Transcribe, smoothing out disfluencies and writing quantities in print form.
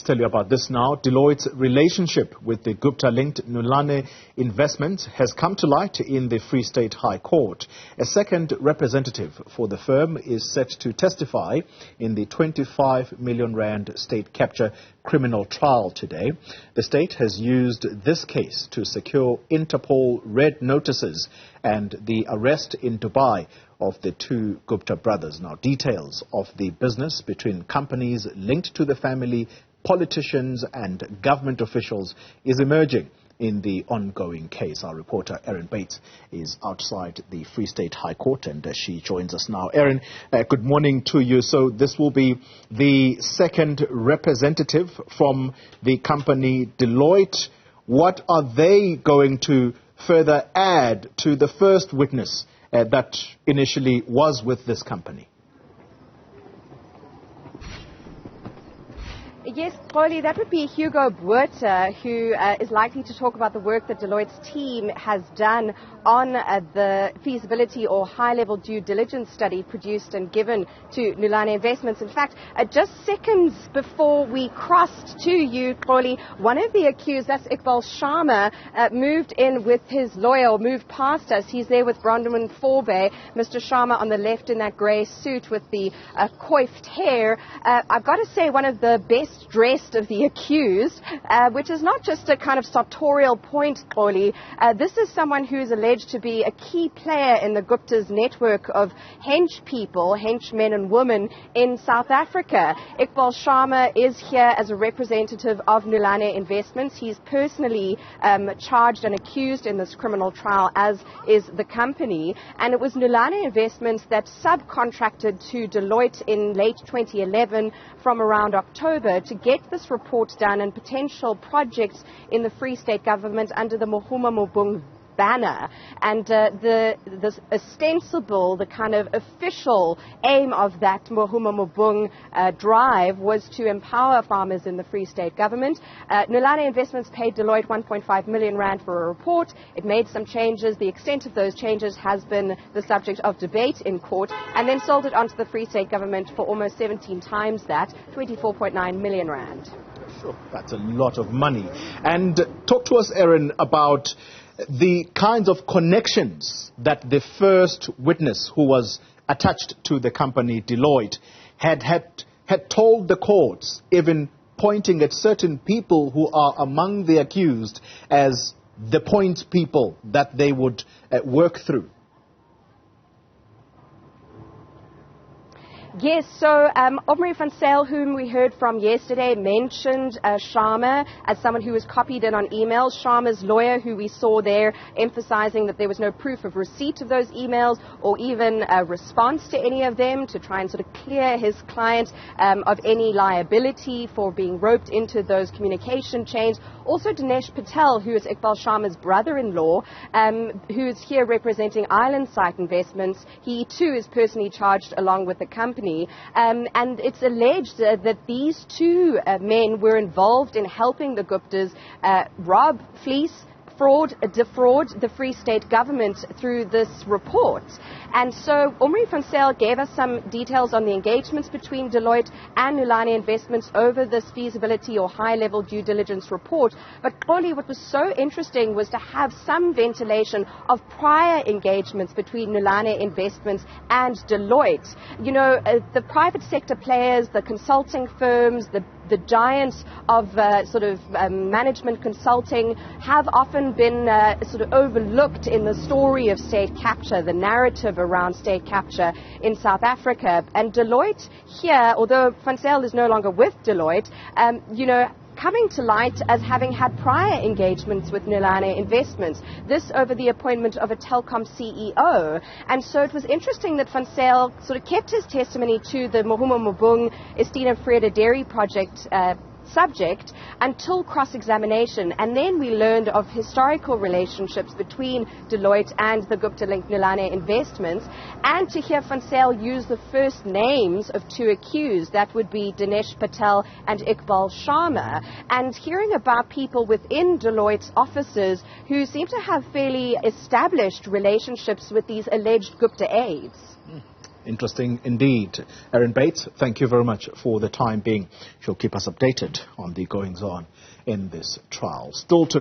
tell you about this now. Deloitte's relationship with the Gupta-linked Nulane Investments has come to light in the Free State High Court. A second representative for the firm is set to testify in the 25 million rand state capture criminal trial today. The state has used this case to secure Interpol red notices and the arrest in Dubai of the two Gupta brothers. Now, details of the business between companies linked to the family, politicians and government officials is emerging in the ongoing case. Our reporter Erin is outside the Free State High Court and she joins us now. Erin, good morning to you. So this will be the second representative from the company Deloitte. What are they going to further add to the first witness that initially was with this company? Yes, Polly, that would be Hugo Buerta, who is likely to talk about the work that Deloitte's team has done on the feasibility or high-level due diligence study produced and given to Nulane Investments. In fact, just seconds before we crossed to you, Polly, one of the accused, that's Iqbal Sharma, moved in with his lawyer, or moved past us. He's there with Bronwyn Forbe, Mr. Sharma on the left in that grey suit with the coiffed hair. I've got to say, one of the best dressed of the accused, which is not just a kind of sartorial point, Polly. This is someone who is alleged to be a key player in the Gupta's network of hench people, henchmen and women in South Africa. Iqbal Sharma is here as a representative of Nulane Investments. He's personally charged and accused in this criminal trial, as is the company. And it was Nulane Investments that subcontracted to Deloitte in late 2011 from around October to get this report done and potential projects in the Free State government under the Mohuma Mobung banner. And the ostensible, the kind of official aim of that Mohuma Mobung drive was to empower farmers in the Free State government. Nulane Investments paid Deloitte 1.5 million rand for a report. It made some changes. The extent of those changes has been the subject of debate in court, and then sold it onto the Free State government for almost 17 times that, 24.9 million rand. Sure, that's a lot of money. And talk to us, Erin, about the kinds of connections that the first witness who was attached to the company Deloitte had told the courts, even pointing at certain people who are among the accused as the point people that they would work through. Yes, so Omri van Zyl, whom we heard from yesterday, mentioned Sharma as someone who was copied in on emails. Sharma's lawyer, who we saw there, emphasizing that there was no proof of receipt of those emails or even a response to any of them, to try and sort of clear his client of any liability for being roped into those communication chains. Also Dinesh Patel, who is Iqbal Sharma's brother-in-law, who is here representing Island Site Investments. He too is personally charged along with the company. And it's alleged that these two men were involved in helping the Guptas rob, fleece, defraud the Free State government through this report. And so Omri van Zyl gave us some details on the engagements between Deloitte and Nulane Investments over this feasibility or high-level due diligence report. But clearly what was so interesting was to have some ventilation of prior engagements between Nulane Investments and Deloitte. You know, the private sector players, the consulting firms, the giants of management consulting have often been sort of overlooked in the story of state capture, the narrative around state capture in South Africa. And Deloitte here, although van Zyl is no longer with Deloitte, coming to light as having had prior engagements with Nulane Investments, this over the appointment of a telecom CEO. And so it was interesting that van Zyl sort of kept his testimony to the Mohuma Mobung Estina Freda Dairy project subject until cross-examination, and then we learned of historical relationships between Deloitte and the Gupta-linked Nulane Investments, and to hear van Zyl use the first names of two accused, that would be Dinesh Patel and Iqbal Sharma, and hearing about people within Deloitte's offices who seem to have fairly established relationships with these alleged Gupta aides. Interesting indeed. Erin Bates, thank you very much for the time being. She'll keep us updated on the goings-on in this trial. Still to